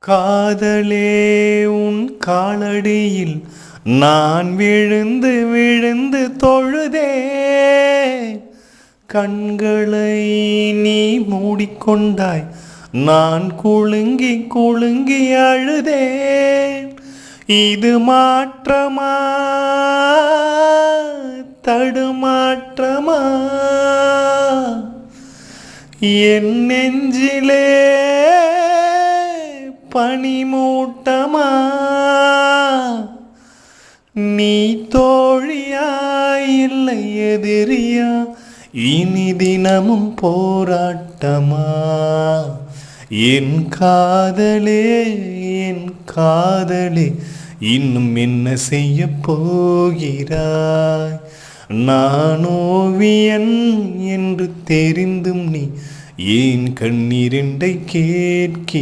காதலே உன் காலடியில் நான் விழுந்து விழுந்து தொழுதே. கண்களை நீ மூடிக்கொண்டாய், நான் குலுங்கி குலுங்கி அழுதேன். இது மாற்றமா தடுமாற்றமா? என் நெஞ்சிலே பனிமூட்டமா? நீ தோழியா இல்லை எதிரியா? இனி தினமும் போராட்டமா? என் காதலே என் காதலே, இன்னும் என்ன செய்ய போகிறாய்? நான் ஓவியன் என்று தெரிந்தும் நீ ஏன் கண்ணீரிண்டை கேட்கி